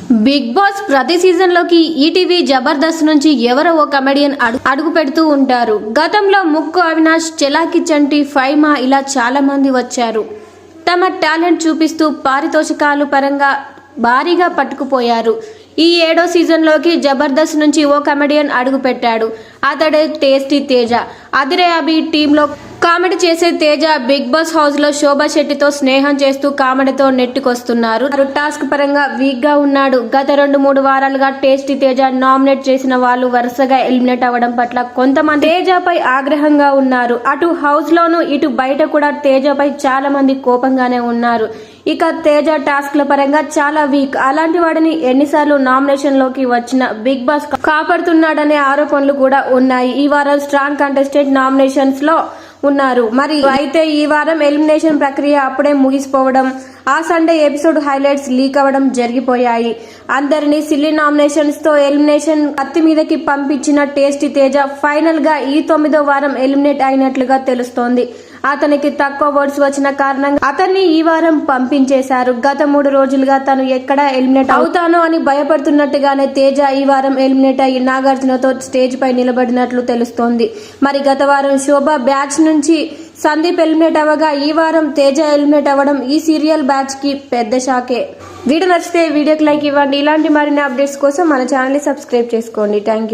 Big boss ప్రతి season లోకి ETV Jabardasth నుంచి ఎవరో ఓ కమెడియన్ అడుగు పెడుతూ ఉంటారు. గతంలో ముక్కు అవినాష్, చెలాకి చంటి, ఫైమా ఇలా చాలా మంది వచ్చారు. తమ టాలెంట్ చూపిస్తూ పారితోషికాలు పరంగా భారీగా పట్టుకుపోయారు. ఈ 7వ సీజన్ లోకి జబర్దస్త్ నుంచి ఓ కమెడియన్ అడుగు పెట్టాడు. అతడే టేస్టీ తేజ. అదిరే అభి టీంలో కామెడీ చేసే తేజ బిగ్ బాస్ హౌస్ లో శోభా శెట్టితో స్నేహం చేస్తూ కామెడీతో నెట్టుకొస్తున్నారు. టాస్క్ పరంగా వీక్ గా ఉన్నాడు. గత 2-3 వారాలుగా టేస్టీ తేజ నామినేట్ చేసిన వాళ్ళు వరుసగా ఎలిమినేట్ అవ్వడం పట్ల కొంతమంది తేజపై ఆగ్రహంగా ఉన్నారు. అటు హౌస్ లోను ఇటు బయట కూడా తేజపై చాలా మంది కోపంగానే ఉన్నారు. ఇక తేజ టాస్క్ల పరంగా చాలా వీక్. అలాంటి వాడిని ఎన్నిసార్లు నామినేషన్ లోకి వచ్చిన బిగ్ బాస్ కాపాడుతున్నాడనే ఆరోపణలు కూడా ఉన్నాయి. ఈ వారం స్ట్రాంగ్ కంటెస్టెంట్ నామినేషన్స్ లో ఉన్నారు. మరి అయితే ఈ వారం ఎలిమినేషన్ ప్రక్రియ అప్పుడే ముగిసిపోవడం, ఆ సండే ఎపిసోడ్ హైలైట్స్ లీక్ అవ్వడం జరిగిపోయాయి. అందరినీ సిల్లీ నామినేషన్స్ తో ఎలిమినేషన్ కత్తి మీదకి పంపించిన టేస్టీ తేజ ఫైనల్ గా ఈ 9వ వారం ఎలిమినేట్ అయినట్లుగా తెలుస్తోంది. అతనికి తక్కువ ఓట్స్ వచ్చిన కారణంగా అతన్ని ఈ వారం పంపించేశారు. గత 3 రోజులుగా తను ఎక్కడ ఎలిమినేట్ అవుతానో అని భయపడుతున్నట్టుగానే తేజ ఈ వారం ఎలిమినేట్ అయ్యి నాగార్జునతో స్టేజ్ పై నిలబడినట్లు తెలుస్తోంది. మరి గత వారం శోభ బ్యాచ్ నుంచి సందీప్ ఎలిమినేట్ అవ్వగా ఈ వారం తేజ ఎలిమినేట్ అవ్వడం ఈ సీరియల్ బ్యాచ్ కి పెద్ద షాకే. వీడియో నచ్చితే వీడియోకి లైక్ ఇవ్వండి. ఇలాంటి మరిన్ని అప్డేట్స్ కోసం మన ఛానల్ ని సబ్స్క్రైబ్ చేసుకోండి. Thank you.